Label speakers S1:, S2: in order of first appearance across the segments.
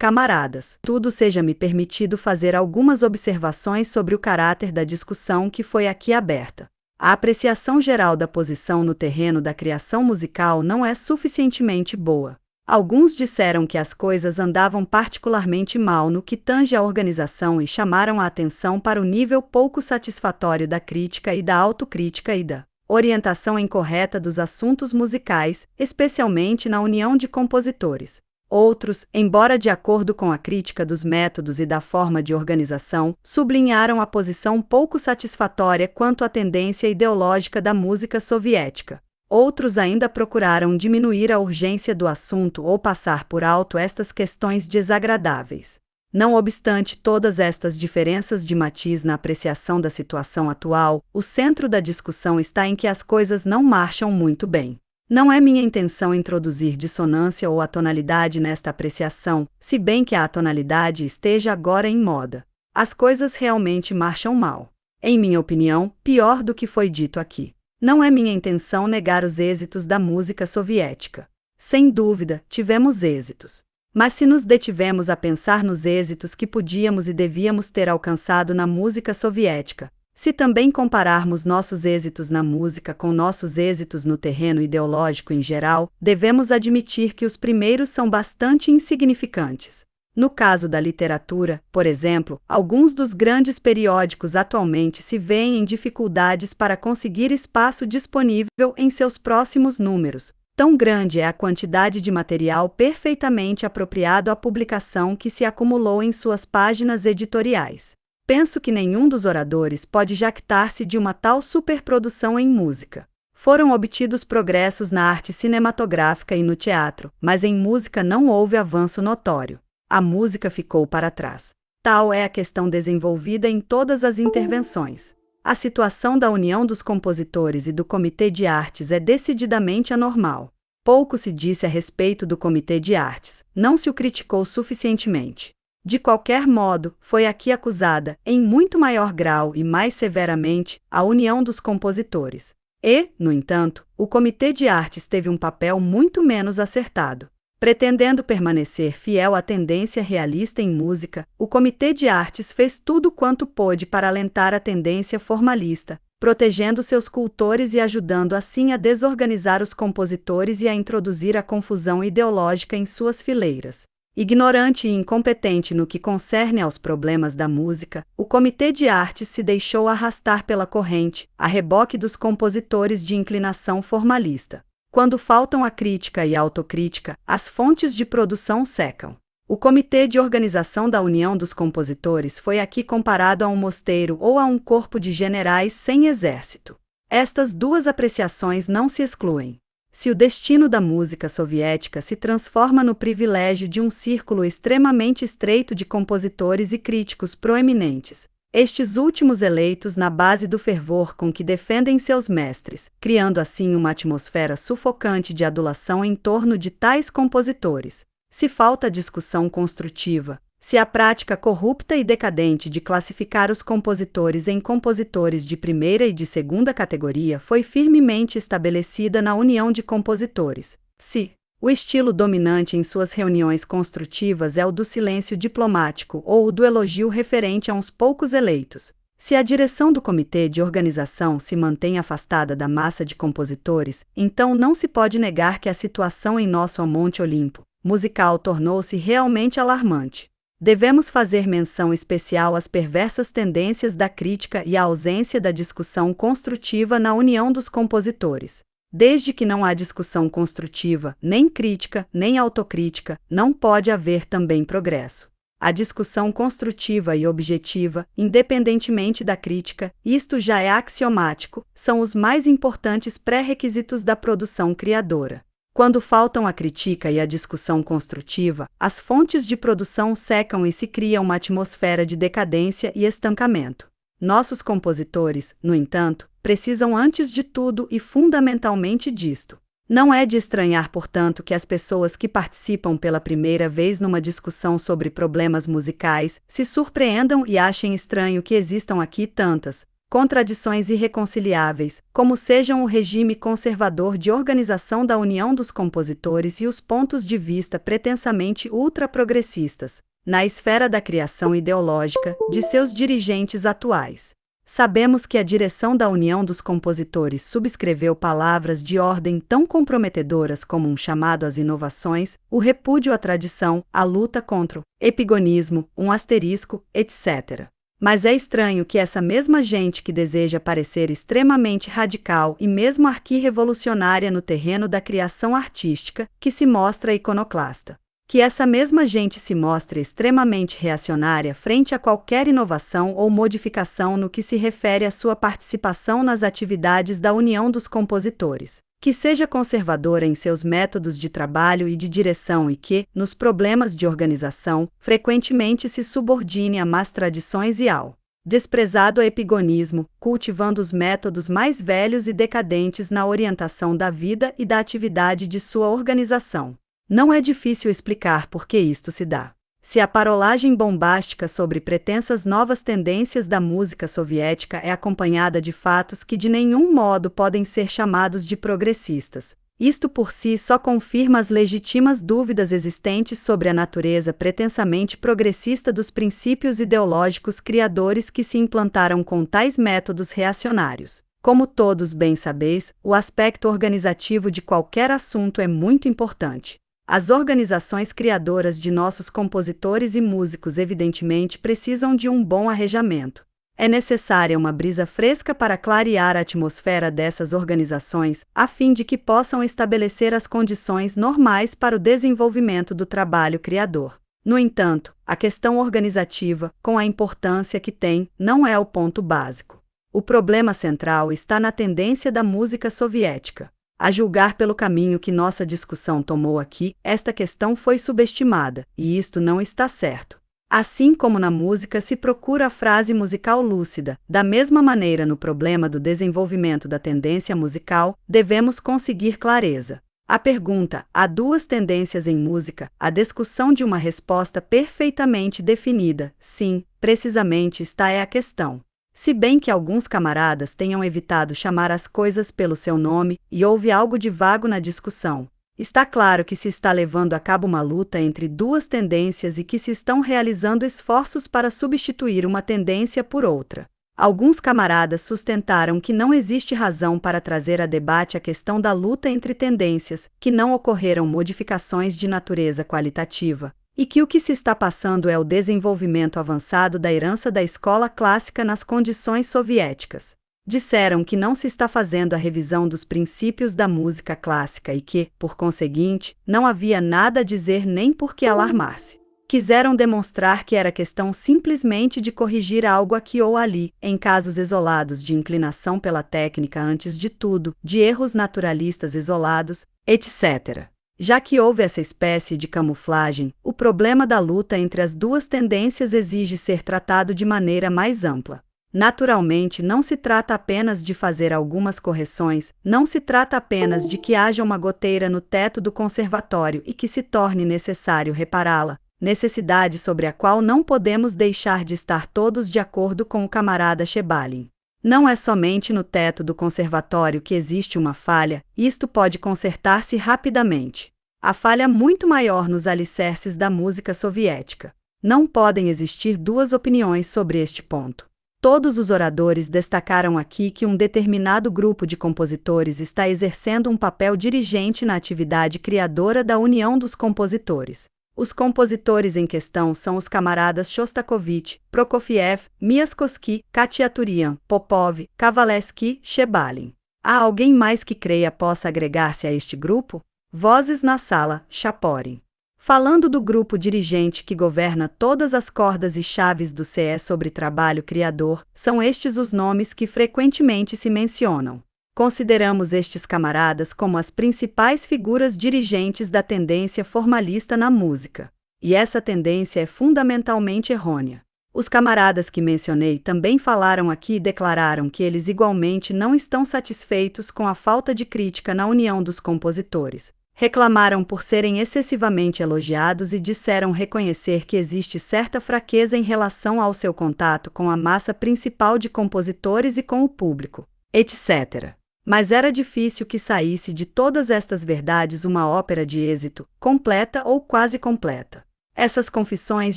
S1: Camaradas, tudo seja-me permitido fazer algumas observações sobre o caráter da discussão que foi aqui aberta. A apreciação geral da posição no terreno da criação musical não é suficientemente boa. Alguns disseram que as coisas andavam particularmente mal no que tange à organização e chamaram a atenção para o nível pouco satisfatório da crítica e da autocrítica e da orientação incorreta dos assuntos musicais, especialmente na união de compositores. Outros, embora de acordo com a crítica dos métodos e da forma de organização, sublinharam a posição pouco satisfatória quanto à tendência ideológica da música soviética. Outros ainda procuraram diminuir a urgência do assunto ou passar por alto estas questões desagradáveis. Não obstante todas estas diferenças de matiz na apreciação da situação atual, o centro da discussão está em que as coisas não marcham muito bem. Não é minha intenção introduzir dissonância ou atonalidade nesta apreciação, se bem que a atonalidade esteja agora em moda. As coisas realmente marcham mal. Em minha opinião, pior do que foi dito aqui. Não é minha intenção negar os êxitos da música soviética. Sem dúvida, tivemos êxitos. Mas se nos detivemos a pensar nos êxitos que podíamos e devíamos ter alcançado na música soviética, se também compararmos nossos êxitos na música com nossos êxitos no terreno ideológico em geral, devemos admitir que os primeiros são bastante insignificantes. No caso da literatura, por exemplo, alguns dos grandes periódicos atualmente se veem em dificuldades para conseguir espaço disponível em seus próximos números. Tão grande é a quantidade de material perfeitamente apropriado à publicação que se acumulou em suas páginas editoriais. Penso que nenhum dos oradores pode jactar-se de uma tal superprodução em música. Foram obtidos progressos na arte cinematográfica e no teatro, mas em música não houve avanço notório. A música ficou para trás. Tal é a questão desenvolvida em todas as intervenções. A situação da união dos compositores e do Comitê de Artes é decididamente anormal. Pouco se disse a respeito do Comitê de Artes, não se o criticou suficientemente. De qualquer modo, foi aqui acusada, em muito maior grau e mais severamente, a união dos compositores. E, no entanto, o Comitê de Artes teve um papel muito menos acertado. Pretendendo permanecer fiel à tendência realista em música, o Comitê de Artes fez tudo quanto pôde para alentar a tendência formalista, protegendo seus cultores e ajudando assim a desorganizar os compositores e a introduzir a confusão ideológica em suas fileiras. Ignorante e incompetente no que concerne aos problemas da música, o Comitê de Artes se deixou arrastar pela corrente, a reboque dos compositores de inclinação formalista. Quando faltam a crítica e a autocrítica, as fontes de produção secam. O Comitê de Organização da União dos Compositores foi aqui comparado a um mosteiro ou a um corpo de generais sem exército. Estas duas apreciações não se excluem. Se o destino da música soviética se transforma no privilégio de um círculo extremamente estreito de compositores e críticos proeminentes, estes últimos eleitos na base do fervor com que defendem seus mestres, criando assim uma atmosfera sufocante de adulação em torno de tais compositores. Se falta discussão construtiva, se a prática corrupta e decadente de classificar os compositores em compositores de primeira e de segunda categoria foi firmemente estabelecida na União de Compositores, se o estilo dominante em suas reuniões construtivas é o do silêncio diplomático ou o do elogio referente a uns poucos eleitos. Se a direção do comitê de organização se mantém afastada da massa de compositores, então não se pode negar que a situação em nosso Monte Olimpo musical tornou-se realmente alarmante. Devemos fazer menção especial às perversas tendências da crítica e à ausência da discussão construtiva na união dos compositores. Desde que não há discussão construtiva, nem crítica, nem autocrítica, não pode haver também progresso. A discussão construtiva e objetiva, independentemente da crítica, isto já é axiomático, são os mais importantes pré-requisitos da produção criadora. Quando faltam a crítica e a discussão construtiva, as fontes de produção secam e se cria uma atmosfera de decadência e estancamento. Nossos compositores, no entanto, precisam antes de tudo e fundamentalmente disto. Não é de estranhar, portanto, que as pessoas que participam pela primeira vez numa discussão sobre problemas musicais se surpreendam e achem estranho que existam aqui tantas contradições irreconciliáveis, como sejam o regime conservador de organização da União dos Compositores e os pontos de vista pretensamente ultraprogressistas, na esfera da criação ideológica, de seus dirigentes atuais. Sabemos que a direção da União dos Compositores subscreveu palavras de ordem tão comprometedoras como um chamado às inovações, o repúdio à tradição, a luta contra o epigonismo, um asterisco, etc. Mas é estranho que essa mesma gente que deseja parecer extremamente radical e mesmo arqui-revolucionária no terreno da criação artística, que se mostra iconoclasta. Que essa mesma gente se mostre extremamente reacionária frente a qualquer inovação ou modificação no que se refere à sua participação nas atividades da União dos Compositores, que seja conservadora em seus métodos de trabalho e de direção e que, nos problemas de organização, frequentemente se subordine a más tradições e ao desprezado epigonismo, cultivando os métodos mais velhos e decadentes na orientação da vida e da atividade de sua organização. Não é difícil explicar por que isto se dá. Se a parolagem bombástica sobre pretensas novas tendências da música soviética é acompanhada de fatos que de nenhum modo podem ser chamados de progressistas, isto por si só confirma as legítimas dúvidas existentes sobre a natureza pretensamente progressista dos princípios ideológicos criadores que se implantaram com tais métodos reacionários. Como todos bem sabeis, o aspecto organizativo de qualquer assunto é muito importante. As organizações criadoras de nossos compositores e músicos evidentemente precisam de um bom arrejamento. É necessária uma brisa fresca para clarear a atmosfera dessas organizações, a fim de que possam estabelecer as condições normais para o desenvolvimento do trabalho criador. No entanto, a questão organizativa, com a importância que tem, não é o ponto básico. O problema central está na tendência da música soviética. A julgar pelo caminho que nossa discussão tomou aqui, esta questão foi subestimada, e isto não está certo. Assim como na música se procura a frase musical lúcida, da mesma maneira no problema do desenvolvimento da tendência musical, devemos conseguir clareza. A pergunta, há duas tendências em música, a discussão de uma resposta perfeitamente definida, sim, precisamente esta é a questão. Se bem que alguns camaradas tenham evitado chamar as coisas pelo seu nome, e houve algo de vago na discussão, está claro que se está levando a cabo uma luta entre duas tendências e que se estão realizando esforços para substituir uma tendência por outra. Alguns camaradas sustentaram que não existe razão para trazer a debate a questão da luta entre tendências, que não ocorreram modificações de natureza qualitativa, e que o que se está passando é o desenvolvimento avançado da herança da escola clássica nas condições soviéticas. Disseram que não se está fazendo a revisão dos princípios da música clássica e que, por conseguinte, não havia nada a dizer nem por que alarmar-se. Quiseram demonstrar que era questão simplesmente de corrigir algo aqui ou ali, em casos isolados de inclinação pela técnica antes de tudo, de erros naturalistas isolados, etc. Já que houve essa espécie de camuflagem, o problema da luta entre as duas tendências exige ser tratado de maneira mais ampla. Naturalmente, não se trata apenas de fazer algumas correções, não se trata apenas de que haja uma goteira no teto do conservatório e que se torne necessário repará-la, necessidade sobre a qual não podemos deixar de estar todos de acordo com o camarada Shebalin. Não é somente no teto do conservatório que existe uma falha, isto pode consertar-se rapidamente. Há falha muito maior nos alicerces da música soviética. Não podem existir duas opiniões sobre este ponto. Todos os oradores destacaram aqui que um determinado grupo de compositores está exercendo um papel dirigente na atividade criadora da União dos Compositores. Os compositores em questão são os camaradas Shostakovich, Prokofiev, Miaskovsky, Khachaturian, Popov, Kavalevsky, Shebalin. Há alguém mais que creia possa agregar-se a este grupo? Vozes na sala, Chaporin. Falando do grupo dirigente que governa todas as cordas e chaves do CE sobre trabalho criador, são estes os nomes que frequentemente se mencionam. Consideramos estes camaradas como as principais figuras dirigentes da tendência formalista na música. E essa tendência é fundamentalmente errônea. Os camaradas que mencionei também falaram aqui e declararam que eles igualmente não estão satisfeitos com a falta de crítica na União dos Compositores. Reclamaram por serem excessivamente elogiados e disseram reconhecer que existe certa fraqueza em relação ao seu contato com a massa principal de compositores e com o público, etc. Mas era difícil que saísse de todas estas verdades uma ópera de êxito, completa ou quase completa. Essas confissões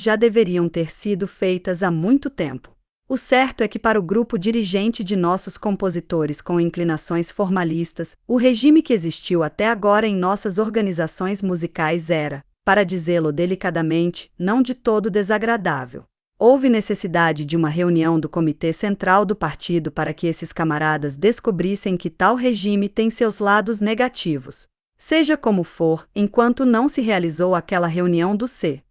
S1: já deveriam ter sido feitas há muito tempo. O certo é que para o grupo dirigente de nossos compositores com inclinações formalistas, o regime que existiu até agora em nossas organizações musicais era, para dizê-lo delicadamente, não de todo desagradável. Houve necessidade de uma reunião do Comitê Central do Partido para que esses camaradas descobrissem que tal regime tem seus lados negativos. Seja como for, enquanto não se realizou aquela reunião do C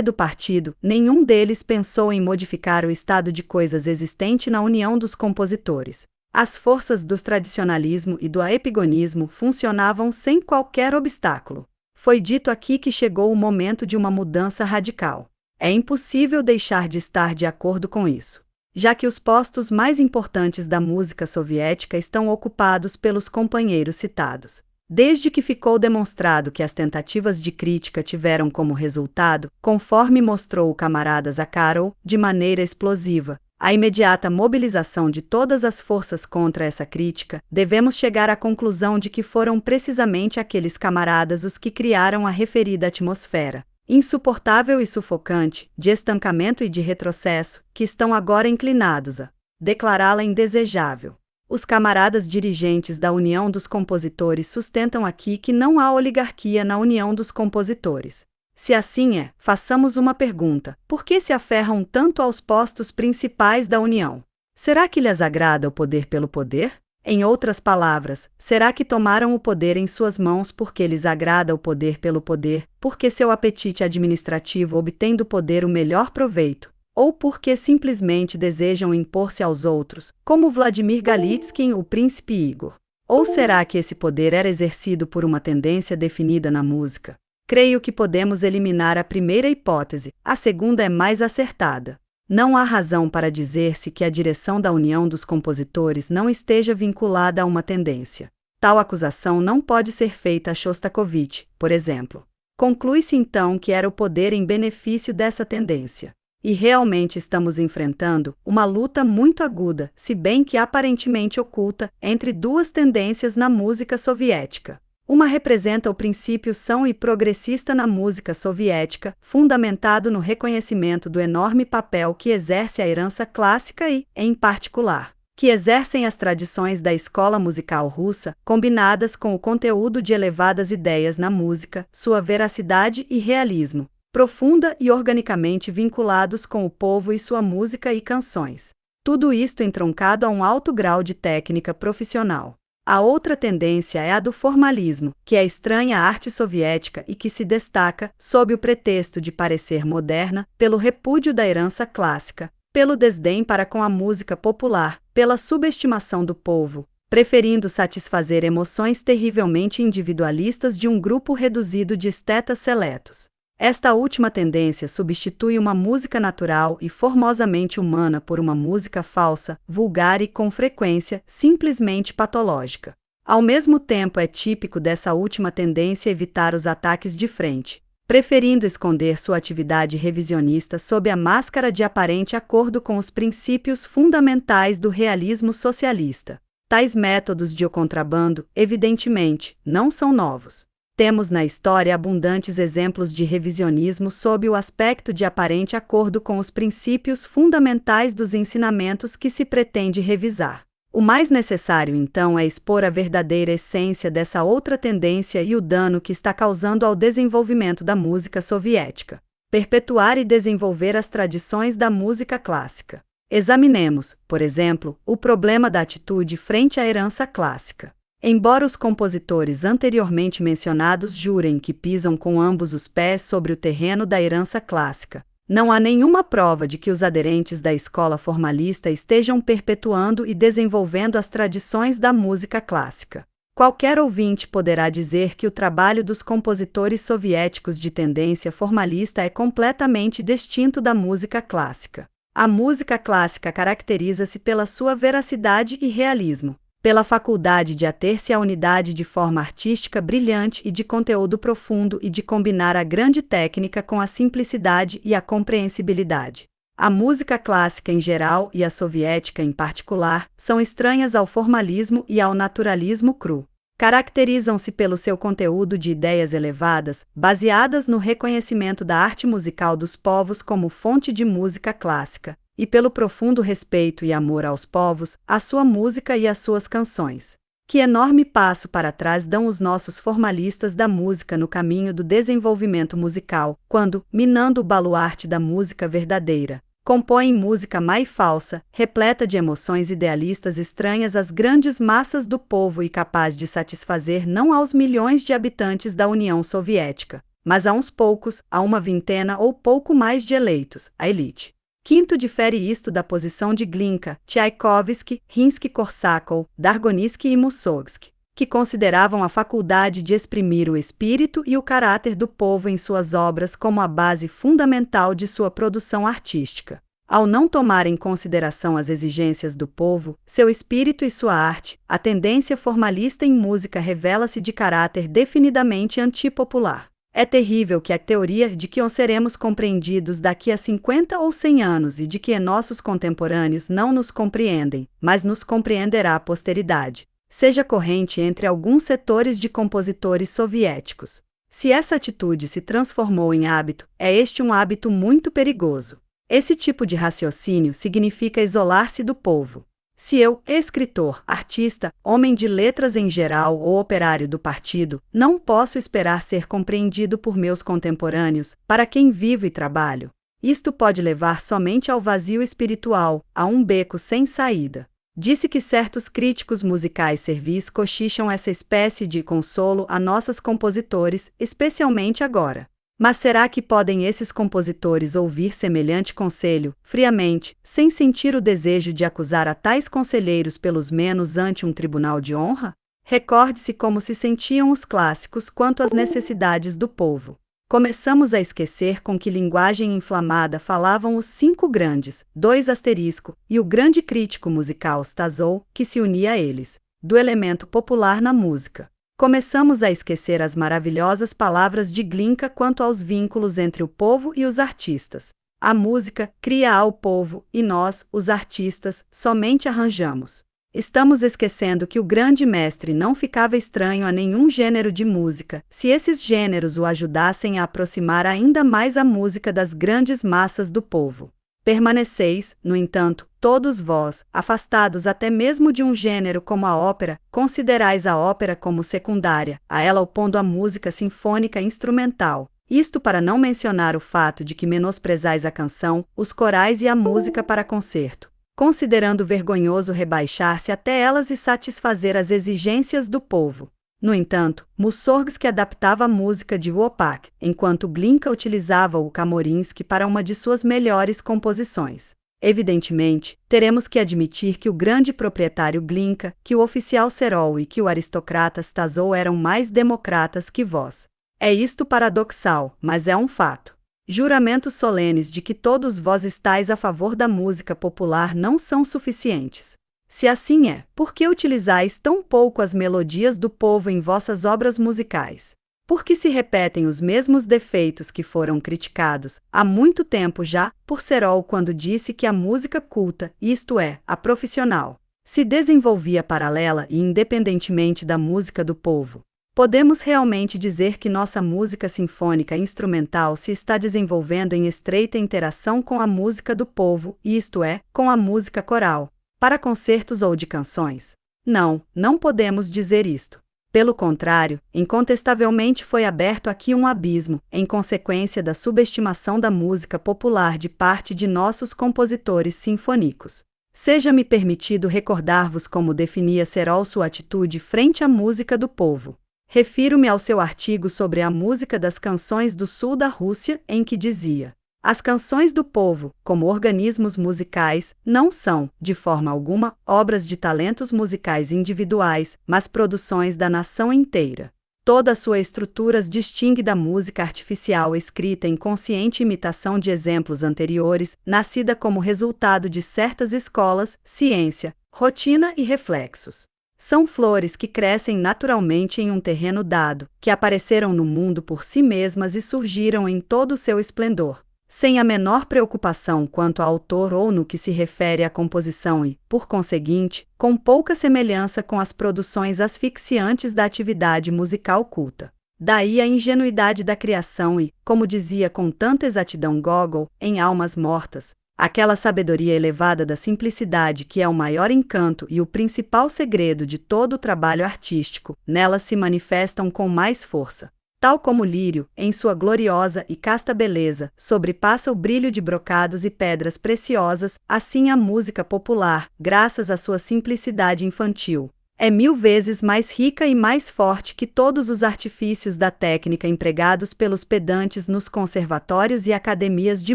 S1: do partido, nenhum deles pensou em modificar o estado de coisas existente na união dos compositores. As forças do tradicionalismo e do epigonismo funcionavam sem qualquer obstáculo. Foi dito aqui que chegou o momento de uma mudança radical. É impossível deixar de estar de acordo com isso, já que os postos mais importantes da música soviética estão ocupados pelos companheiros citados. Desde que ficou demonstrado que as tentativas de crítica tiveram como resultado, conforme mostrou o camarada Zakharov, de maneira explosiva, a imediata mobilização de todas as forças contra essa crítica, devemos chegar à conclusão de que foram precisamente aqueles camaradas os que criaram a referida atmosfera, insuportável e sufocante, de estancamento e de retrocesso, que estão agora inclinados a declará-la indesejável. Os camaradas dirigentes da União dos Compositores sustentam aqui que não há oligarquia na União dos Compositores. Se assim é, façamos uma pergunta: por que se aferram tanto aos postos principais da União? Será que lhes agrada o poder pelo poder? Em outras palavras, será que tomaram o poder em suas mãos porque lhes agrada o poder pelo poder, porque seu apetite administrativo obtém do poder o melhor proveito, ou porque simplesmente desejam impor-se aos outros, como Vladimir Galitsky ou o príncipe Igor? Ou será que esse poder era exercido por uma tendência definida na música? Creio que podemos eliminar a primeira hipótese, a segunda é mais acertada. Não há razão para dizer-se que a direção da União dos Compositores não esteja vinculada a uma tendência. Tal acusação não pode ser feita a Shostakovich, por exemplo. Conclui-se então que era o poder em benefício dessa tendência. E realmente estamos enfrentando uma luta muito aguda, se bem que aparentemente oculta, entre duas tendências na música soviética. Uma representa o princípio são e progressista na música soviética, fundamentado no reconhecimento do enorme papel que exerce a herança clássica e, em particular, que exercem as tradições da escola musical russa, combinadas com o conteúdo de elevadas ideias na música, sua veracidade e realismo, profunda e organicamente vinculados com o povo e sua música e canções. Tudo isto entroncado a um alto grau de técnica profissional. A outra tendência é a do formalismo, que é estranha à arte soviética e que se destaca, sob o pretexto de parecer moderna, pelo repúdio da herança clássica, pelo desdém para com a música popular, pela subestimação do povo, preferindo satisfazer emoções terrivelmente individualistas de um grupo reduzido de estetas seletos. Esta última tendência substitui uma música natural e formosamente humana por uma música falsa, vulgar e, com frequência, simplesmente patológica. Ao mesmo tempo, é típico dessa última tendência evitar os ataques de frente, preferindo esconder sua atividade revisionista sob a máscara de aparente acordo com os princípios fundamentais do realismo socialista. Tais métodos de contrabando, evidentemente, não são novos. Temos na história abundantes exemplos de revisionismo sob o aspecto de aparente acordo com os princípios fundamentais dos ensinamentos que se pretende revisar. O mais necessário, então, é expor a verdadeira essência dessa outra tendência e o dano que está causando ao desenvolvimento da música soviética. Perpetuar e desenvolver as tradições da música clássica. Examinemos, por exemplo, o problema da atitude frente à herança clássica. Embora os compositores anteriormente mencionados jurem que pisam com ambos os pés sobre o terreno da herança clássica, não há nenhuma prova de que os aderentes da escola formalista estejam perpetuando e desenvolvendo as tradições da música clássica. Qualquer ouvinte poderá dizer que o trabalho dos compositores soviéticos de tendência formalista é completamente distinto da música clássica. A música clássica caracteriza-se pela sua veracidade e realismo. pela faculdade de ater-se à unidade de forma artística brilhante e de conteúdo profundo e de combinar a grande técnica com a simplicidade e a compreensibilidade. A música clássica em geral e a soviética em particular são estranhas ao formalismo e ao naturalismo cru. Caracterizam-se pelo seu conteúdo de ideias elevadas, baseadas no reconhecimento da arte musical dos povos como fonte de música clássica, e pelo profundo respeito e amor aos povos, à sua música e às suas canções. Que enorme passo para trás dão os nossos formalistas da música no caminho do desenvolvimento musical, quando, minando o baluarte da música verdadeira, compõem música má e falsa, repleta de emoções idealistas estranhas às grandes massas do povo e capaz de satisfazer não aos milhões de habitantes da União Soviética, mas a uns poucos, a uma vintena ou pouco mais de eleitos, a elite. Quinto, difere isto da posição de Glinka, Tchaikovsky, Rimsky-Korsakov, Dargonitsky e Mussorgsky, que consideravam a faculdade de exprimir o espírito e o caráter do povo em suas obras como a base fundamental de sua produção artística. Ao não tomar em consideração as exigências do povo, seu espírito e sua arte, a tendência formalista em música revela-se de caráter definidamente antipopular. É terrível que a teoria de que seremos compreendidos daqui a 50 ou 100 anos e de que nossos contemporâneos não nos compreendem, mas nos compreenderá a posteridade, seja corrente entre alguns setores de compositores soviéticos. Se essa atitude se transformou em hábito, é este um hábito muito perigoso. Esse tipo de raciocínio significa isolar-se do povo. Se eu, escritor, artista, homem de letras em geral ou operário do partido, não posso esperar ser compreendido por meus contemporâneos, para quem vivo e trabalho, isto pode levar somente ao vazio espiritual, a um beco sem saída. Disse que certos críticos musicais servis cochicham essa espécie de consolo a nossos compositores, especialmente agora. Mas será que podem esses compositores ouvir semelhante conselho, friamente, sem sentir o desejo de acusar a tais conselheiros pelos menos ante um tribunal de honra? Recorde-se como se sentiam os clássicos quanto às necessidades do povo. Começamos a esquecer com que linguagem inflamada falavam os 5 grandes, 2 asterisco, e o grande crítico musical Stasov, que se unia a eles, do elemento popular na música. Começamos a esquecer as maravilhosas palavras de Glinka quanto aos vínculos entre o povo e os artistas. A música cria ao povo e nós, os artistas, somente arranjamos. Estamos esquecendo que o grande mestre não ficava estranho a nenhum gênero de música, se esses gêneros o ajudassem a aproximar ainda mais a música das grandes massas do povo. Permaneceis, no entanto, todos vós, afastados até mesmo de um gênero como a ópera, considerais a ópera como secundária, a ela opondo a música sinfônica instrumental. Isto para não mencionar o fato de que menosprezais a canção, os corais e a música para concerto, considerando vergonhoso rebaixar-se até elas e satisfazer as exigências do povo. No entanto, Mussorgsky adaptava a música de Wopak, enquanto Glinka utilizava o Kamorinsky para uma de suas melhores composições. Evidentemente, teremos que admitir que o grande proprietário Glinka, que o oficial Serol e que o aristocrata Stasov eram mais democratas que vós. É isto paradoxal, mas é um fato. Juramentos solenes de que todos vós estáis a favor da música popular não são suficientes. Se assim é, por que utilizais tão pouco as melodias do povo em vossas obras musicais? Por que se repetem os mesmos defeitos que foram criticados, há muito tempo já, por Serol quando disse que a música culta, isto é, a profissional, se desenvolvia paralela e independentemente da música do povo? Podemos realmente dizer que nossa música sinfônica instrumental se está desenvolvendo em estreita interação com a música do povo, isto é, com a música coral, para concertos ou de canções? Não, não podemos dizer isto. Pelo contrário, incontestavelmente foi aberto aqui um abismo, em consequência da subestimação da música popular de parte de nossos compositores sinfônicos. Seja-me permitido recordar-vos como definia Serol sua atitude frente à música do povo. Refiro-me ao seu artigo sobre a música das canções do sul da Rússia, em que dizia: as canções do povo, como organismos musicais, não são, de forma alguma, obras de talentos musicais individuais, mas produções da nação inteira. Toda a sua estrutura as distingue da música artificial escrita em consciente imitação de exemplos anteriores, nascida como resultado de certas escolas, ciência, rotina e reflexos. São flores que crescem naturalmente em um terreno dado, que apareceram no mundo por si mesmas e surgiram em todo o seu esplendor, sem a menor preocupação quanto ao autor ou no que se refere à composição e, por conseguinte, com pouca semelhança com as produções asfixiantes da atividade musical culta. Daí a ingenuidade da criação e, como dizia com tanta exatidão Gogol, em Almas Mortas, aquela sabedoria elevada da simplicidade que é o maior encanto e o principal segredo de todo o trabalho artístico, nelas se manifestam com mais força. Tal como o lírio, em sua gloriosa e casta beleza, sobrepassa o brilho de brocados e pedras preciosas, assim a música popular, graças à sua simplicidade infantil, é 1000 vezes mais rica e mais forte que todos os artifícios da técnica empregados pelos pedantes nos conservatórios e academias de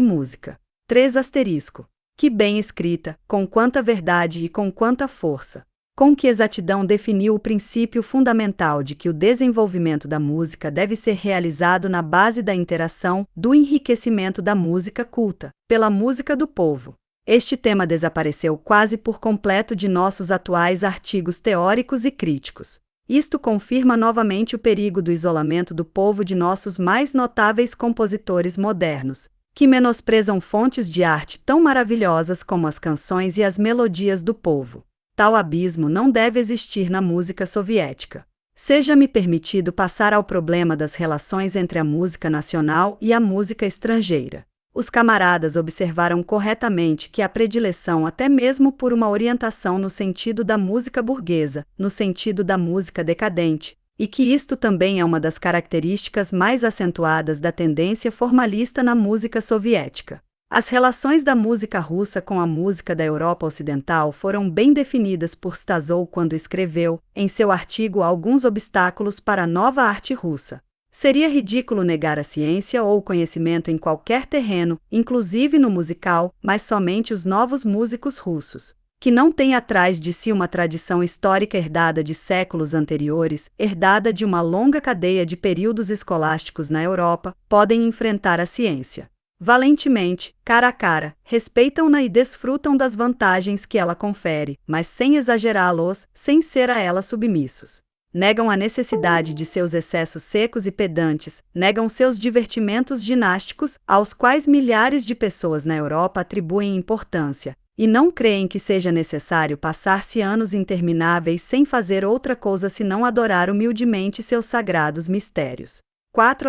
S1: música. 3 Que bem escrita, com quanta verdade e com quanta força. Com que exatidão definiu o princípio fundamental de que o desenvolvimento da música deve ser realizado na base da interação, do enriquecimento da música culta, pela música do povo. Este tema desapareceu quase por completo de nossos atuais artigos teóricos e críticos. Isto confirma novamente o perigo do isolamento do povo de nossos mais notáveis compositores modernos, que menosprezam fontes de arte tão maravilhosas como as canções e as melodias do povo. Tal abismo não deve existir na música soviética. Seja-me permitido passar ao problema das relações entre a música nacional e a música estrangeira. Os camaradas observaram corretamente que a predileção até mesmo por uma orientação no sentido da música burguesa, no sentido da música decadente, e que isto também é uma das características mais acentuadas da tendência formalista na música soviética. As relações da música russa com a música da Europa Ocidental foram bem definidas por Stasov quando escreveu, em seu artigo Alguns obstáculos para a nova arte russa. Seria ridículo negar a ciência ou o conhecimento em qualquer terreno, inclusive no musical, mas somente os novos músicos russos, que não têm atrás de si uma tradição histórica herdada de séculos anteriores, herdada de uma longa cadeia de períodos escolásticos na Europa, podem enfrentar a ciência valentemente, cara a cara, respeitam-na e desfrutam das vantagens que ela confere, mas sem exagerá-los, sem ser a ela submissos. Negam a necessidade de seus excessos secos e pedantes, negam seus divertimentos ginásticos, aos quais milhares de pessoas na Europa atribuem importância, e não creem que seja necessário passar-se anos intermináveis sem fazer outra coisa senão adorar humildemente seus sagrados mistérios. 4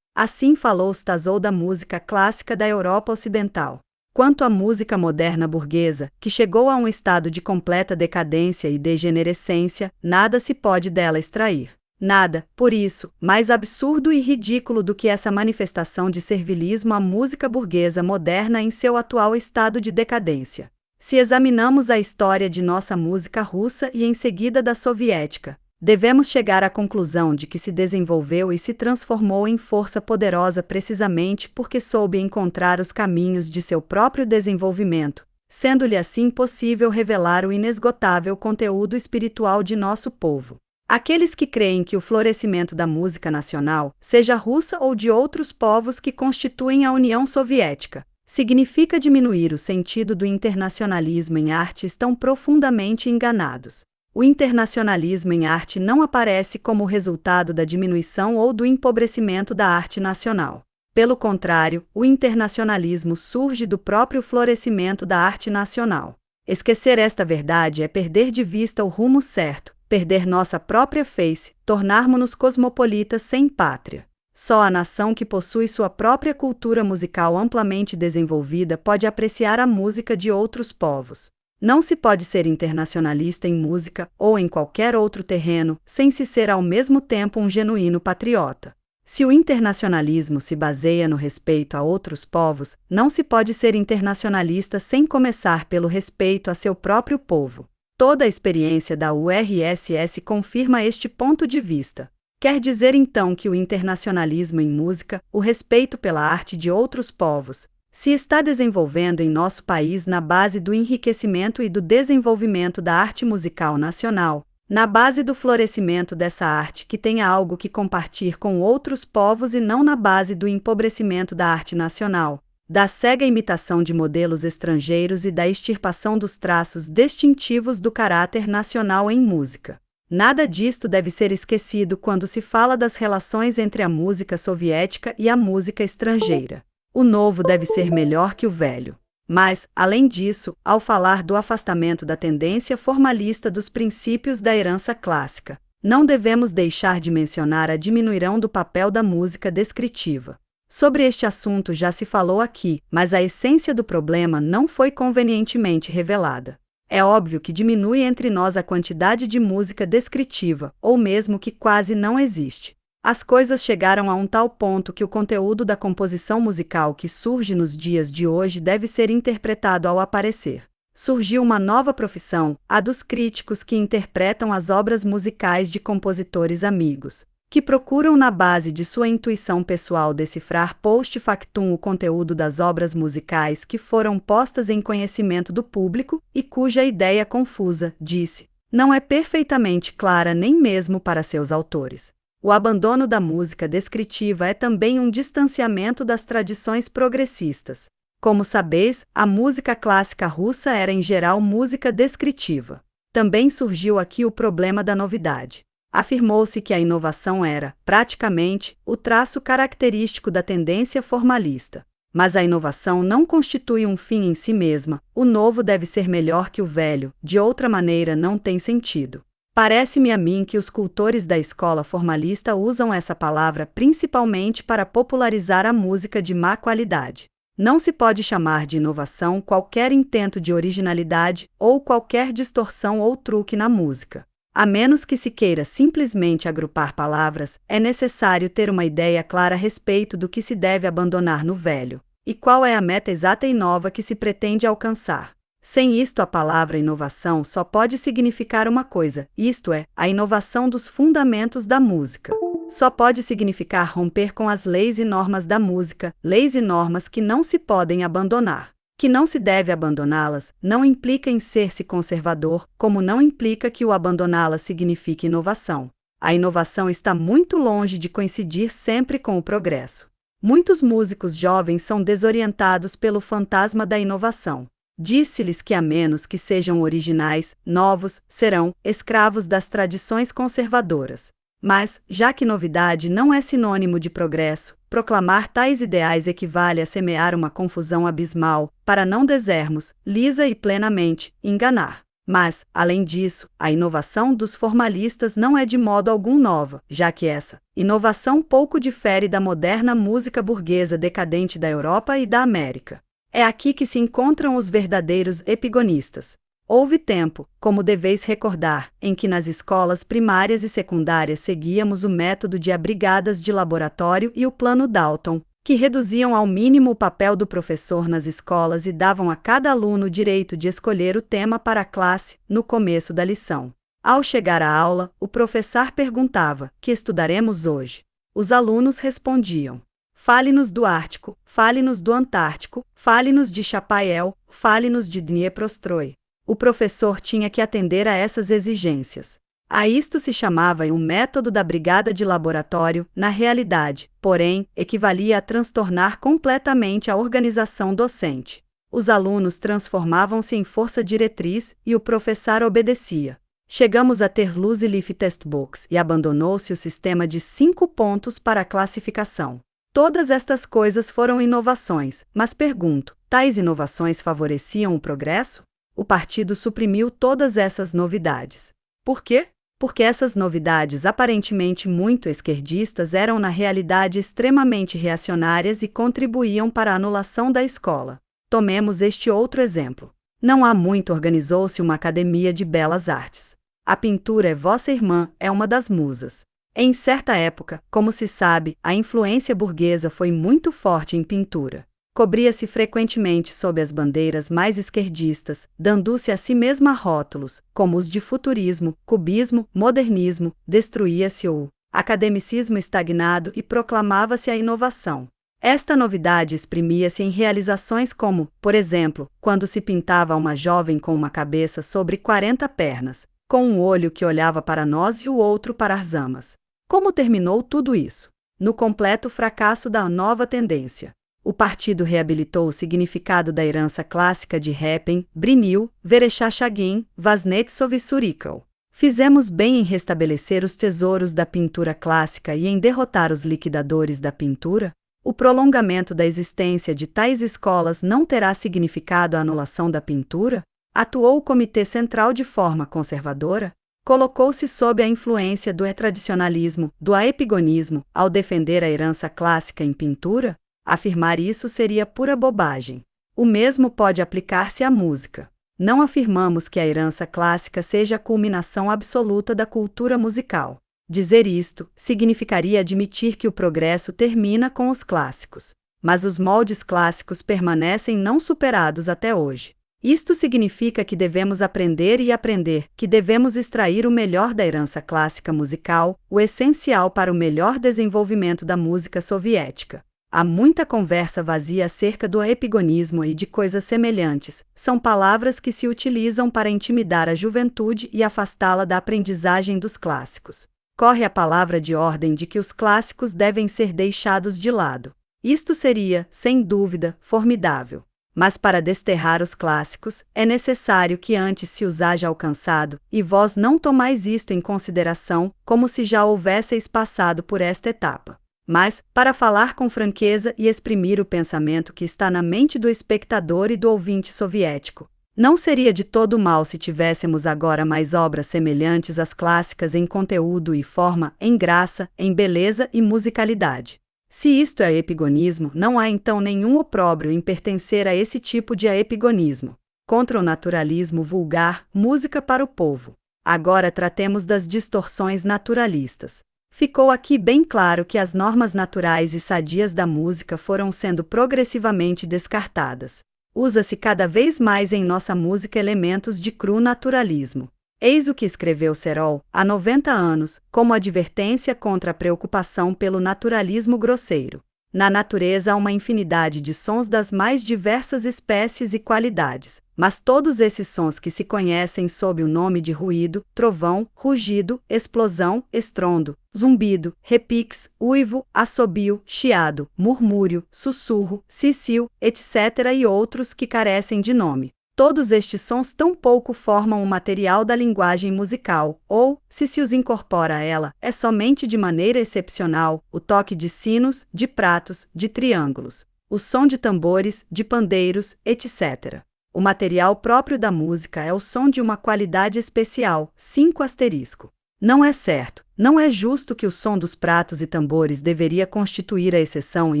S1: Assim falou Stasov da música clássica da Europa Ocidental. Quanto à música moderna burguesa, que chegou a um estado de completa decadência e degenerescência, nada se pode dela extrair. Nada, por isso, mais absurdo e ridículo do que essa manifestação de servilismo à música burguesa moderna em seu atual estado de decadência. Se examinamos a história de nossa música russa e em seguida da soviética, devemos chegar à conclusão de que se desenvolveu e se transformou em força poderosa precisamente porque soube encontrar os caminhos de seu próprio desenvolvimento, sendo-lhe assim possível revelar o inesgotável conteúdo espiritual de nosso povo. Aqueles que creem que o florescimento da música nacional, seja russa ou de outros povos que constituem a União Soviética, significa diminuir o sentido do internacionalismo em arte, estão profundamente enganados. O internacionalismo em arte não aparece como resultado da diminuição ou do empobrecimento da arte nacional. Pelo contrário, o internacionalismo surge do próprio florescimento da arte nacional. Esquecer esta verdade é perder de vista o rumo certo, perder nossa própria face, tornarmos-nos cosmopolitas sem pátria. Só a nação que possui sua própria cultura musical amplamente desenvolvida pode apreciar a música de outros povos. Não se pode ser internacionalista em música ou em qualquer outro terreno sem se ser ao mesmo tempo um genuíno patriota. Se o internacionalismo se baseia no respeito a outros povos, não se pode ser internacionalista sem começar pelo respeito a seu próprio povo. Toda a experiência da URSS confirma este ponto de vista. Quer dizer então que o internacionalismo em música, o respeito pela arte de outros povos, se está desenvolvendo em nosso país na base do enriquecimento e do desenvolvimento da arte musical nacional, na base do florescimento dessa arte que tenha algo que compartilhar com outros povos e não na base do empobrecimento da arte nacional, da cega imitação de modelos estrangeiros e da extirpação dos traços distintivos do caráter nacional em música. Nada disto deve ser esquecido quando se fala das relações entre a música soviética e a música estrangeira. O novo deve ser melhor que o velho. Mas, além disso, ao falar do afastamento da tendência formalista dos princípios da herança clássica, não devemos deixar de mencionar a diminuição do papel da música descritiva. Sobre este assunto já se falou aqui, mas a essência do problema não foi convenientemente revelada. É óbvio que diminui entre nós a quantidade de música descritiva, ou mesmo que quase não existe. As coisas chegaram a um tal ponto que o conteúdo da composição musical que surge nos dias de hoje deve ser interpretado ao aparecer. Surgiu uma nova profissão, a dos críticos que interpretam as obras musicais de compositores amigos, que procuram na base de sua intuição pessoal decifrar post factum o conteúdo das obras musicais que foram postas em conhecimento do público e cuja ideia confusa, disse, não é perfeitamente clara nem mesmo para seus autores. O abandono da música descritiva é também um distanciamento das tradições progressistas. Como sabeis, a música clássica russa era em geral música descritiva. Também surgiu aqui o problema da novidade. Afirmou-se que a inovação era, praticamente, o traço característico da tendência formalista. Mas a inovação não constitui um fim em si mesma, o novo deve ser melhor que o velho, de outra maneira não tem sentido. Parece-me a mim que os cultores da escola formalista usam essa palavra principalmente para popularizar a música de má qualidade. Não se pode chamar de inovação qualquer intento de originalidade ou qualquer distorção ou truque na música. A menos que se queira simplesmente agrupar palavras, é necessário ter uma ideia clara a respeito do que se deve abandonar no velho, e qual é a meta exata e nova que se pretende alcançar. Sem isto, a palavra inovação só pode significar uma coisa, isto é, a inovação dos fundamentos da música. Só pode significar romper com as leis e normas da música, leis e normas que não se podem abandonar. Que não se deve abandoná-las não implica em ser-se conservador, como não implica que o abandoná-las signifique inovação. A inovação está muito longe de coincidir sempre com o progresso. Muitos músicos jovens são desorientados pelo fantasma da inovação. Disse-lhes que a menos que sejam originais, novos, serão escravos das tradições conservadoras. Mas, já que novidade não é sinônimo de progresso, proclamar tais ideais equivale a semear uma confusão abismal, para não dizermos, lisa e plenamente, enganar. Mas, além disso, a inovação dos formalistas não é de modo algum nova, já que essa inovação pouco difere da moderna música burguesa decadente da Europa e da América. É aqui que se encontram os verdadeiros epigonistas. Houve tempo, como deveis recordar, em que nas escolas primárias e secundárias seguíamos o método de brigadas de laboratório e o plano Dalton, que reduziam ao mínimo o papel do professor nas escolas e davam a cada aluno o direito de escolher o tema para a classe no começo da lição. Ao chegar à aula, o professor perguntava: "Que estudaremos hoje?" Os alunos respondiam: "Fale-nos do Ártico, fale-nos do Antártico, fale-nos de Chapael, fale-nos de Dnieprostroi." O professor tinha que atender a essas exigências. A isto se chamava um método da brigada de laboratório, na realidade, porém, equivalia a transtornar completamente a organização docente. Os alunos transformavam-se em força diretriz e o professor obedecia. Chegamos a ter Loose Leaf Textbooks e abandonou-se o sistema de 5 pontos para a classificação. Todas estas coisas foram inovações, mas pergunto, tais inovações favoreciam o progresso? O partido suprimiu todas essas novidades. Por quê? Porque essas novidades aparentemente muito esquerdistas eram na realidade extremamente reacionárias e contribuíam para a anulação da escola. Tomemos este outro exemplo. Não há muito organizou-se uma academia de belas artes. A pintura é vossa irmã, é uma das musas. Em certa época, como se sabe, a influência burguesa foi muito forte em pintura. Cobria-se frequentemente sob as bandeiras mais esquerdistas, dando-se a si mesma rótulos, como os de futurismo, cubismo, modernismo, destruía-se o academicismo estagnado e proclamava-se a inovação. Esta novidade exprimia-se em realizações como, por exemplo, quando se pintava uma jovem com uma cabeça sobre 40 pernas, com um olho que olhava para nós e o outro para as amas. Como terminou tudo isso? No completo fracasso da nova tendência. O partido reabilitou o significado da herança clássica de Repin, Brynil, Vereshchagin, Vaznetsov e Surikov. Fizemos bem em restabelecer os tesouros da pintura clássica e em derrotar os liquidadores da pintura? O prolongamento da existência de tais escolas não terá significado a anulação da pintura? Atuou o Comitê Central de forma conservadora? Colocou-se sob a influência do tradicionalismo, do aepigonismo, ao defender a herança clássica em pintura? Afirmar isso seria pura bobagem. O mesmo pode aplicar-se à música. Não afirmamos que a herança clássica seja a culminação absoluta da cultura musical. Dizer isto significaria admitir que o progresso termina com os clássicos. Mas os moldes clássicos permanecem não superados até hoje. Isto significa que devemos aprender e aprender, que devemos extrair o melhor da herança clássica musical, o essencial para o melhor desenvolvimento da música soviética. Há muita conversa vazia acerca do epigonismo e de coisas semelhantes. São palavras que se utilizam para intimidar a juventude e afastá-la da aprendizagem dos clássicos. Corre a palavra de ordem de que os clássicos devem ser deixados de lado. Isto seria, sem dúvida, formidável. Mas para desterrar os clássicos, é necessário que antes se os haja alcançado, e vós não tomais isto em consideração, como se já houvesseis passado por esta etapa. Mas, para falar com franqueza e exprimir o pensamento que está na mente do espectador e do ouvinte soviético, não seria de todo mal se tivéssemos agora mais obras semelhantes às clássicas em conteúdo e forma, em graça, em beleza e musicalidade. Se isto é epigonismo, não há então nenhum opróbrio em pertencer a esse tipo de epigonismo. Contra o naturalismo vulgar, música para o povo. Agora tratemos das distorções naturalistas. Ficou aqui bem claro que as normas naturais e sadias da música foram sendo progressivamente descartadas. Usa-se cada vez mais em nossa música elementos de cru naturalismo. Eis o que escreveu Serol, há 90 anos, como advertência contra a preocupação pelo naturalismo grosseiro. Na natureza há uma infinidade de sons das mais diversas espécies e qualidades, mas todos esses sons que se conhecem sob o nome de ruído, trovão, rugido, explosão, estrondo, zumbido, repiques, uivo, assobio, chiado, murmúrio, sussurro, cicio, etc. e outros que carecem de nome. Todos estes sons tão pouco formam o material da linguagem musical, ou, se os incorpora a ela, é somente de maneira excepcional o toque de sinos, de pratos, de triângulos, o som de tambores, de pandeiros, etc. O material próprio da música é o som de uma qualidade especial, 5 asterisco. Não é certo, não é justo que o som dos pratos e tambores deveria constituir a exceção e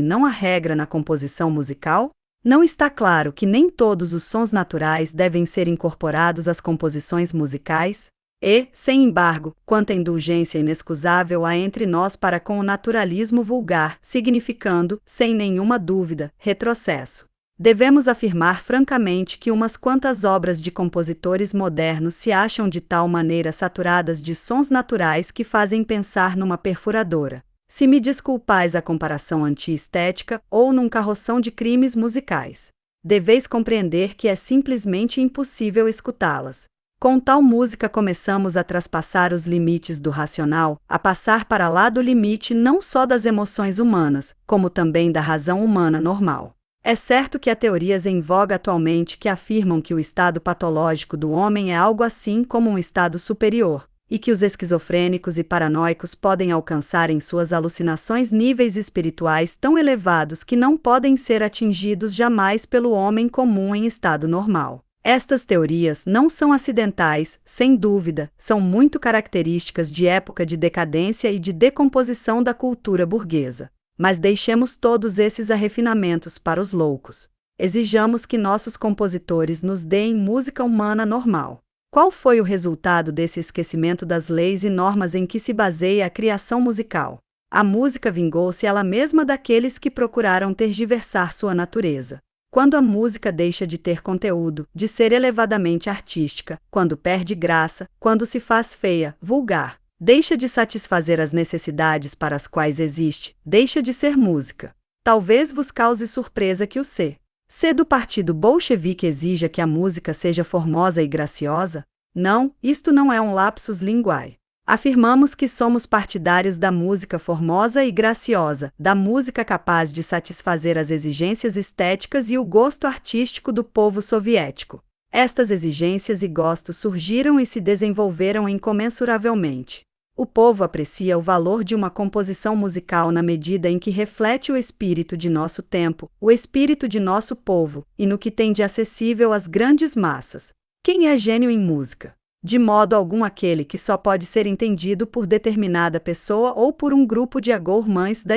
S1: não a regra na composição musical? Não está claro que nem todos os sons naturais devem ser incorporados às composições musicais? E, sem embargo, quanta indulgência inexcusável há entre nós para com o naturalismo vulgar, significando, sem nenhuma dúvida, retrocesso. Devemos afirmar francamente que umas quantas obras de compositores modernos se acham de tal maneira saturadas de sons naturais que fazem pensar numa perfuradora. Se me desculpais a comparação anti-estética ou num carroção de crimes musicais, deveis compreender que é simplesmente impossível escutá-las. Com tal música começamos a traspassar os limites do racional, a passar para lá do limite não só das emoções humanas, como também da razão humana normal. É certo que há teorias em voga atualmente que afirmam que o estado patológico do homem é algo assim como um estado superior, e que os esquizofrênicos e paranoicos podem alcançar em suas alucinações níveis espirituais tão elevados que não podem ser atingidos jamais pelo homem comum em estado normal. Estas teorias não são acidentais, sem dúvida, são muito características de época de decadência e de decomposição da cultura burguesa. Mas deixemos todos esses refinamentos para os loucos. Exijamos que nossos compositores nos deem música humana normal. Qual foi o resultado desse esquecimento das leis e normas em que se baseia a criação musical? A música vingou-se ela mesma daqueles que procuraram tergiversar sua natureza. Quando a música deixa de ter conteúdo, de ser elevadamente artística, quando perde graça, quando se faz feia, vulgar, deixa de satisfazer as necessidades para as quais existe, deixa de ser música. Talvez vos cause surpresa que o C do partido bolchevique exija que a música seja formosa e graciosa? Não, isto não é um lapsus linguae. Afirmamos que somos partidários da música formosa e graciosa, da música capaz de satisfazer as exigências estéticas e o gosto artístico do povo soviético. Estas exigências e gostos surgiram e se desenvolveram incomensuravelmente. O povo aprecia o valor de uma composição musical na medida em que reflete o espírito de nosso tempo, o espírito de nosso povo, e no que tem de acessível às grandes massas. Quem é gênio em música? De modo algum aquele que só pode ser entendido por determinada pessoa ou por um grupo de gourmands da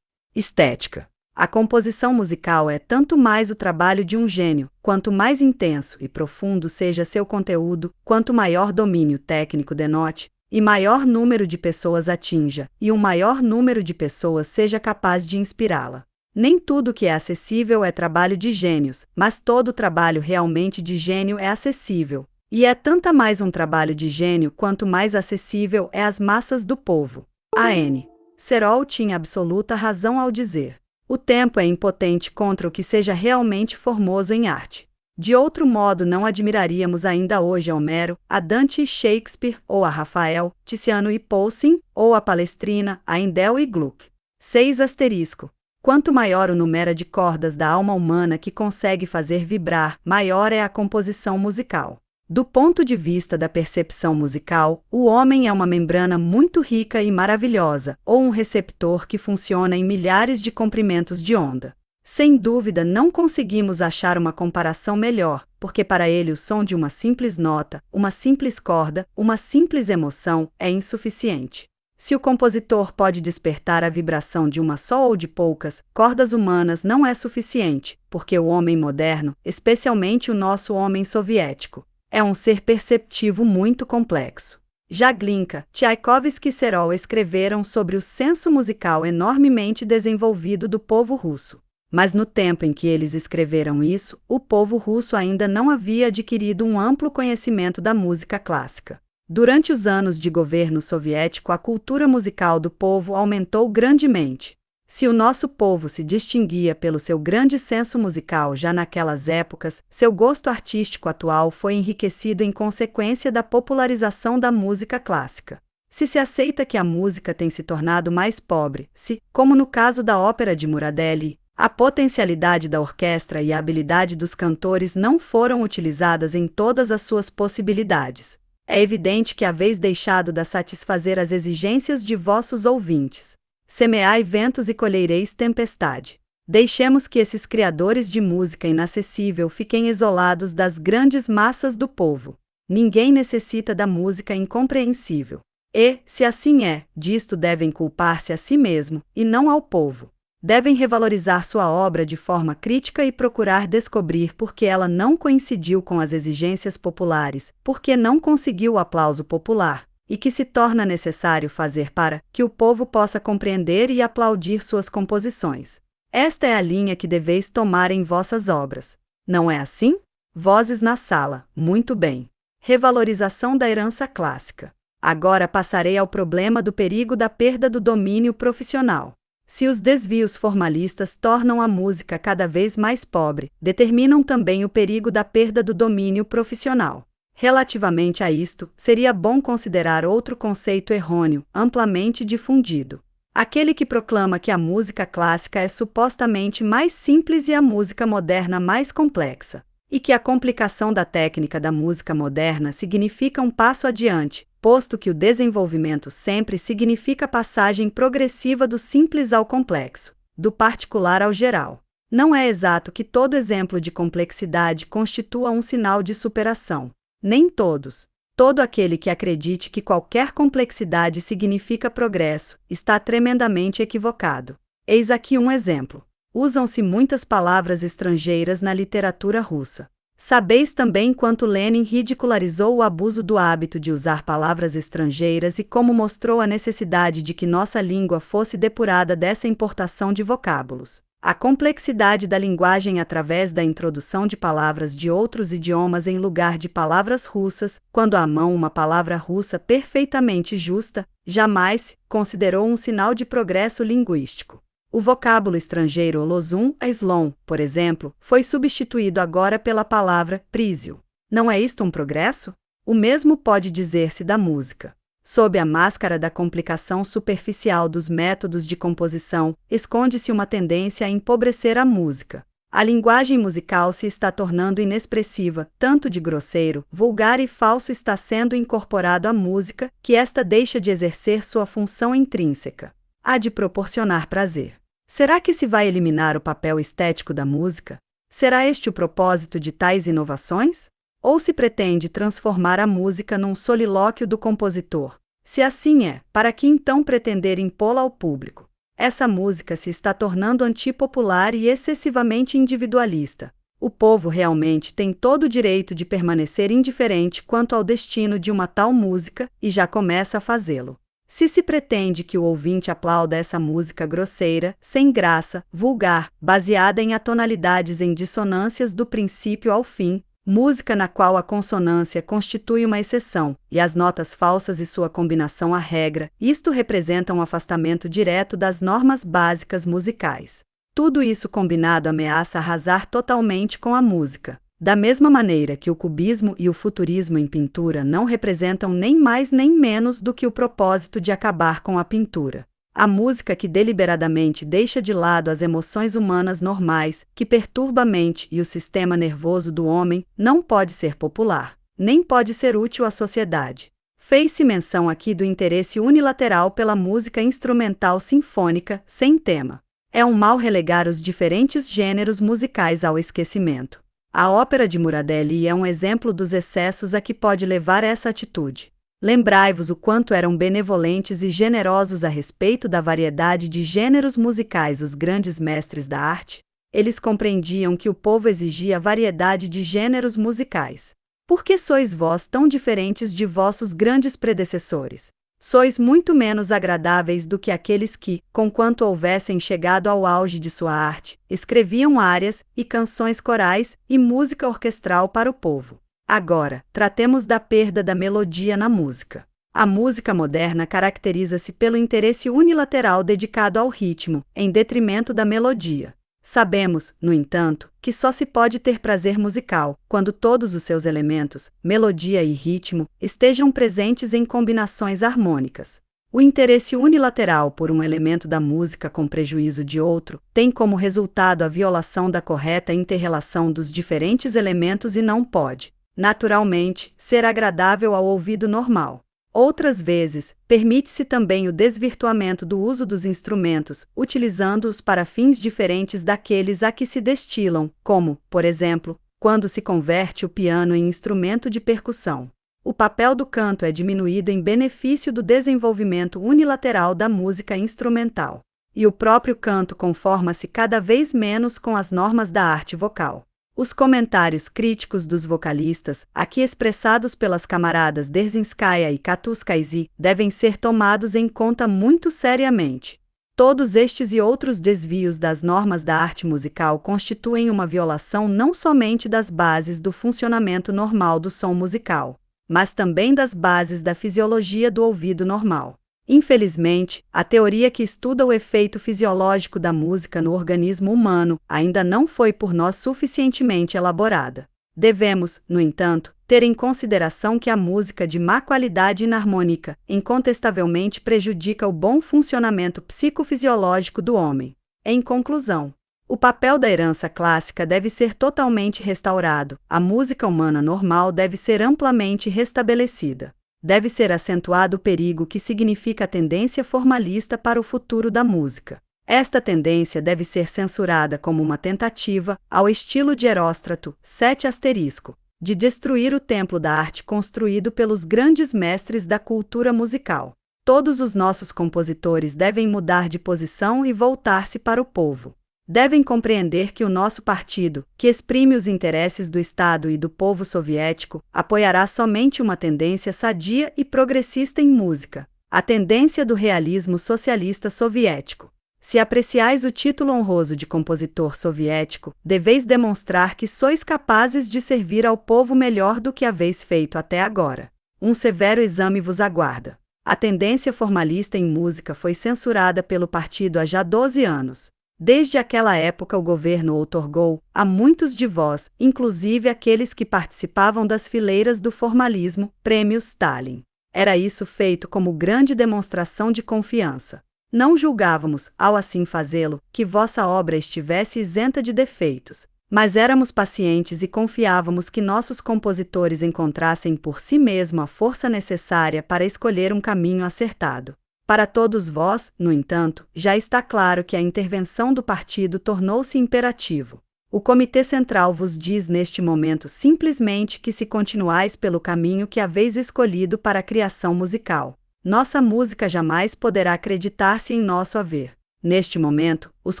S1: estética. A composição musical é tanto mais o trabalho de um gênio, quanto mais intenso e profundo seja seu conteúdo, quanto maior domínio técnico denote, e maior número de pessoas atinja, e um maior número de pessoas seja capaz de inspirá-la. Nem tudo que é acessível é trabalho de gênios, mas todo trabalho realmente de gênio é acessível. E é tanto mais um trabalho de gênio quanto mais acessível é às massas do povo. A.N. Serol tinha absoluta razão ao dizer: o tempo é impotente contra o que seja realmente formoso em arte. De outro modo não admiraríamos ainda hoje a Homero, a Dante e Shakespeare, ou a Rafael, Tiziano e Poussin, ou a Palestrina, a Handel e Gluck. 6 asterisco. Quanto maior o número de cordas da alma humana que consegue fazer vibrar, maior é a composição musical. Do ponto de vista da percepção musical, o homem é uma membrana muito rica e maravilhosa, ou um receptor que funciona em milhares de comprimentos de onda. Sem dúvida, não conseguimos achar uma comparação melhor, porque para ele o som de uma simples nota, uma simples corda, uma simples emoção é insuficiente. Se o compositor pode despertar a vibração de uma só ou de poucas cordas humanas, não é suficiente, porque o homem moderno, especialmente o nosso homem soviético, é um ser perceptivo muito complexo. Já Glinka, Tchaikovsky e Serol escreveram sobre o senso musical enormemente desenvolvido do povo russo. Mas no tempo em que eles escreveram isso, o povo russo ainda não havia adquirido um amplo conhecimento da música clássica. Durante os anos de governo soviético, a cultura musical do povo aumentou grandemente. Se o nosso povo se distinguia pelo seu grande senso musical já naquelas épocas, seu gosto artístico atual foi enriquecido em consequência da popularização da música clássica. Se aceita que a música tem se tornado mais pobre, como no caso da ópera de Muradelli, a potencialidade da orquestra e a habilidade dos cantores não foram utilizadas em todas as suas possibilidades. É evidente que haveis deixado de satisfazer as exigências de vossos ouvintes. Semeai ventos e colhereis tempestade. Deixemos que esses criadores de música inacessível fiquem isolados das grandes massas do povo. Ninguém necessita da música incompreensível. E, se assim é, disto devem culpar-se a si mesmo, e não ao povo. Devem revalorizar sua obra de forma crítica e procurar descobrir por que ela não coincidiu com as exigências populares, por que não conseguiu o aplauso popular, e que se torna necessário fazer para que o povo possa compreender e aplaudir suas composições. Esta é a linha que deveis tomar em vossas obras. Não é assim? Vozes na sala, muito bem. Revalorização da herança clássica. Agora passarei ao problema do perigo da perda do domínio profissional. Se os desvios formalistas tornam a música cada vez mais pobre, determinam também o perigo da perda do domínio profissional. Relativamente a isto, seria bom considerar outro conceito errôneo, amplamente difundido. Aquele que proclama que a música clássica é supostamente mais simples e a música moderna mais complexa, e que a complicação da técnica da música moderna significa um passo adiante, posto que o desenvolvimento sempre significa passagem progressiva do simples ao complexo, do particular ao geral. Não é exato que todo exemplo de complexidade constitua um sinal de superação. Nem todos. Todo aquele que acredite que qualquer complexidade significa progresso está tremendamente equivocado. Eis aqui um exemplo. Usam-se muitas palavras estrangeiras na literatura russa. Sabeis também quanto Lenin ridicularizou o abuso do hábito de usar palavras estrangeiras e como mostrou a necessidade de que nossa língua fosse depurada dessa importação de vocábulos. A complexidade da linguagem através da introdução de palavras de outros idiomas em lugar de palavras russas, quando à mão uma palavra russa perfeitamente justa, jamais considerou um sinal de progresso linguístico. O vocábulo estrangeiro lozum a slom, por exemplo, foi substituído agora pela palavra prísio. Não é isto um progresso? O mesmo pode dizer-se da música. Sob a máscara da complicação superficial dos métodos de composição, esconde-se uma tendência a empobrecer a música. A linguagem musical se está tornando inexpressiva, tanto de grosseiro, vulgar e falso está sendo incorporado à música, que esta deixa de exercer sua função intrínseca, a de proporcionar prazer. Será que se vai eliminar o papel estético da música? Será este o propósito de tais inovações? Ou se pretende transformar a música num solilóquio do compositor? Se assim é, para que então pretender impô-la ao público? Essa música se está tornando antipopular e excessivamente individualista. O povo realmente tem todo o direito de permanecer indiferente quanto ao destino de uma tal música e já começa a fazê-lo. Se pretende que o ouvinte aplauda essa música grosseira, sem graça, vulgar, baseada em atonalidades em dissonâncias do princípio ao fim, música na qual a consonância constitui uma exceção, e as notas falsas e sua combinação a regra, isto representa um afastamento direto das normas básicas musicais. Tudo isso combinado ameaça arrasar totalmente com a música. Da mesma maneira que o cubismo e o futurismo em pintura não representam nem mais nem menos do que o propósito de acabar com a pintura. A música que deliberadamente deixa de lado as emoções humanas normais, que perturba a mente e o sistema nervoso do homem, não pode ser popular, nem pode ser útil à sociedade. Fez-se menção aqui do interesse unilateral pela música instrumental sinfônica, sem tema. É um mal relegar os diferentes gêneros musicais ao esquecimento. A ópera de Muradelli é um exemplo dos excessos a que pode levar essa atitude. Lembrai-vos o quanto eram benevolentes e generosos a respeito da variedade de gêneros musicais os grandes mestres da arte. Eles compreendiam que o povo exigia variedade de gêneros musicais. Por que sois vós tão diferentes de vossos grandes predecessores? Sois muito menos agradáveis do que aqueles que, conquanto houvessem chegado ao auge de sua arte, escreviam árias e canções corais e música orquestral para o povo. Agora, tratemos da perda da melodia na música. A música moderna caracteriza-se pelo interesse unilateral dedicado ao ritmo, em detrimento da melodia. Sabemos, no entanto, que só se pode ter prazer musical quando todos os seus elementos, melodia e ritmo, estejam presentes em combinações harmônicas. O interesse unilateral por um elemento da música com prejuízo de outro tem como resultado a violação da correta inter-relação dos diferentes elementos e não pode, naturalmente, ser agradável ao ouvido normal. Outras vezes, permite-se também o desvirtuamento do uso dos instrumentos, utilizando-os para fins diferentes daqueles a que se destilam, como, por exemplo, quando se converte o piano em instrumento de percussão. O papel do canto é diminuído em benefício do desenvolvimento unilateral da música instrumental. E o próprio canto conforma-se cada vez menos com as normas da arte vocal. Os comentários críticos dos vocalistas, aqui expressados pelas camaradas Derzinskaya e Katuskaizy, devem ser tomados em conta muito seriamente. Todos estes e outros desvios das normas da arte musical constituem uma violação não somente das bases do funcionamento normal do som musical, mas também das bases da fisiologia do ouvido normal. Infelizmente, a teoria que estuda o efeito fisiológico da música no organismo humano ainda não foi por nós suficientemente elaborada. Devemos, no entanto, ter em consideração que a música de má qualidade inarmônica incontestavelmente prejudica o bom funcionamento psicofisiológico do homem. Em conclusão, o papel da herança clássica deve ser totalmente restaurado, a música humana normal deve ser amplamente restabelecida. Deve ser acentuado o perigo que significa a tendência formalista para o futuro da música. Esta tendência deve ser censurada como uma tentativa, ao estilo de Heróstrato, 7 asterisco, de destruir o templo da arte construído pelos grandes mestres da cultura musical. Todos os nossos compositores devem mudar de posição e voltar-se para o povo. Devem compreender que o nosso partido, que exprime os interesses do Estado e do povo soviético, apoiará somente uma tendência sadia e progressista em música, a tendência do realismo socialista soviético. Se apreciais o título honroso de compositor soviético, deveis demonstrar que sois capazes de servir ao povo melhor do que haveis feito até agora. Um severo exame vos aguarda. A tendência formalista em música foi censurada pelo partido há já 12 anos. Desde aquela época o governo outorgou, a muitos de vós, inclusive aqueles que participavam das fileiras do formalismo, prêmio Stalin. Era isso feito como grande demonstração de confiança. Não julgávamos, ao assim fazê-lo, que vossa obra estivesse isenta de defeitos, mas éramos pacientes e confiávamos que nossos compositores encontrassem por si mesmos a força necessária para escolher um caminho acertado. Para todos vós, no entanto, já está claro que a intervenção do partido tornou-se imperativo. O Comitê Central vos diz neste momento simplesmente que se continuais pelo caminho que haveis escolhido para a criação musical, nossa música jamais poderá acreditar-se em nosso haver. Neste momento, os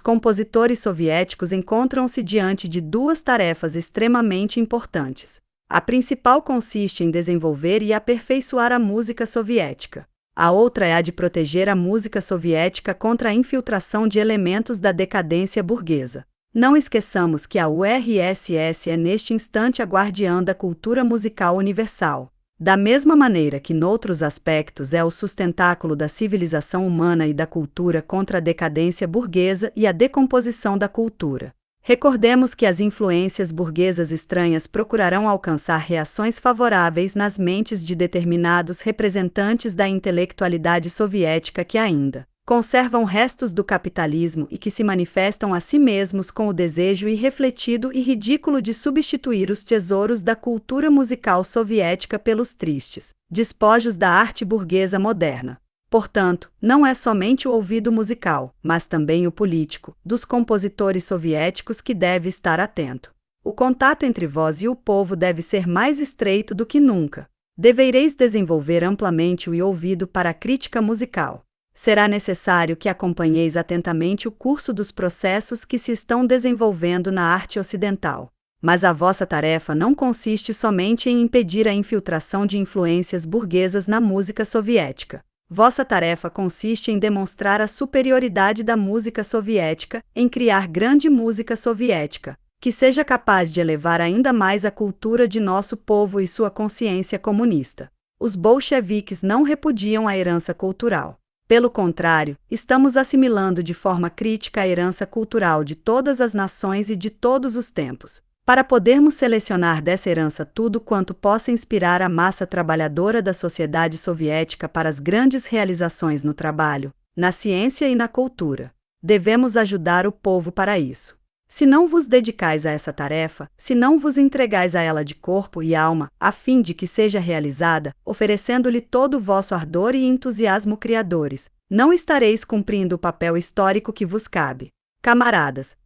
S1: compositores soviéticos encontram-se diante de duas tarefas extremamente importantes. A principal consiste em desenvolver e aperfeiçoar a música soviética. A outra é a de proteger a música soviética contra a infiltração de elementos da decadência burguesa. Não esqueçamos que a URSS é neste instante a guardiã da cultura musical universal. Da mesma maneira que noutros aspectos é o sustentáculo da civilização humana e da cultura contra a decadência burguesa e a decomposição da cultura. Recordemos que as influências burguesas estranhas procurarão alcançar reações favoráveis nas mentes de determinados representantes da intelectualidade soviética que ainda conservam restos do capitalismo e que se manifestam a si mesmos com o desejo irrefletido e ridículo de substituir os tesouros da cultura musical soviética pelos tristes despojos da arte burguesa moderna. Portanto, não é somente o ouvido musical, mas também o político, dos compositores soviéticos que deve estar atento. O contato entre vós e o povo deve ser mais estreito do que nunca. Devereis desenvolver amplamente o ouvido para a crítica musical. Será necessário que acompanheis atentamente o curso dos processos que se estão desenvolvendo na arte ocidental. Mas a vossa tarefa não consiste somente em impedir a infiltração de influências burguesas na música soviética. Vossa tarefa consiste em demonstrar a superioridade da música soviética, em criar grande música soviética, que seja capaz de elevar ainda mais a cultura de nosso povo e sua consciência comunista. Os bolcheviques não repudiam a herança cultural. Pelo contrário, estamos assimilando de forma crítica a herança cultural de todas as nações e de todos os tempos, para podermos selecionar dessa herança tudo quanto possa inspirar a massa trabalhadora da sociedade soviética para as grandes realizações no trabalho, na ciência e na cultura. Devemos ajudar o povo para isso. Se não vos dedicais a essa tarefa, se não vos entregais a ela de corpo e alma, a fim de que seja realizada, oferecendo-lhe todo o vosso ardor e entusiasmo criadores, não estareis cumprindo o papel histórico que vos cabe. Camaradas,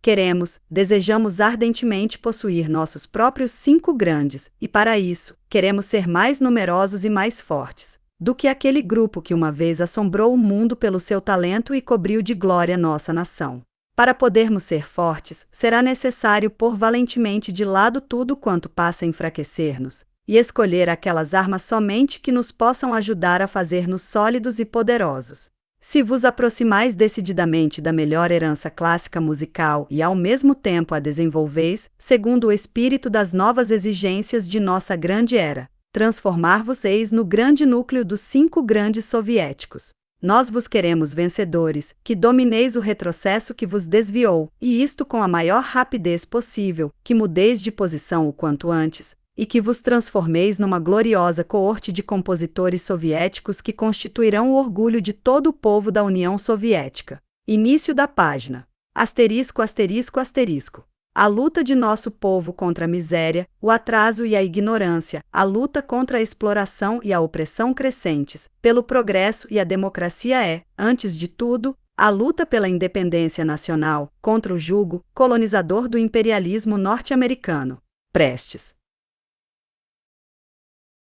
S1: desejamos ardentemente possuir nossos próprios 5 grandes, e para isso, queremos ser mais numerosos e mais fortes do que aquele grupo que uma vez assombrou o mundo pelo seu talento e cobriu de glória nossa nação. Para podermos ser fortes, será necessário pôr valentemente de lado tudo quanto passa a enfraquecer-nos, e escolher aquelas armas somente que nos possam ajudar a fazer-nos sólidos e poderosos. Se vos aproximais decididamente da melhor herança clássica musical e ao mesmo tempo a desenvolveis, segundo o espírito das novas exigências de nossa grande era, transformar-vos-eis no grande núcleo dos 5 grandes soviéticos. Nós vos queremos vencedores, que domineis o retrocesso que vos desviou, e isto com a maior rapidez possível, que mudeis de posição o quanto antes, e que vos transformeis numa gloriosa coorte de compositores soviéticos que constituirão o orgulho de todo o povo da União Soviética. Início da página. Asterisco, asterisco, asterisco. A luta de nosso povo contra a miséria, o atraso e a ignorância, a luta contra a exploração e a opressão crescentes, pelo progresso e a democracia é, antes de tudo, a luta pela independência nacional, contra o jugo colonizador do imperialismo norte-americano. Prestes.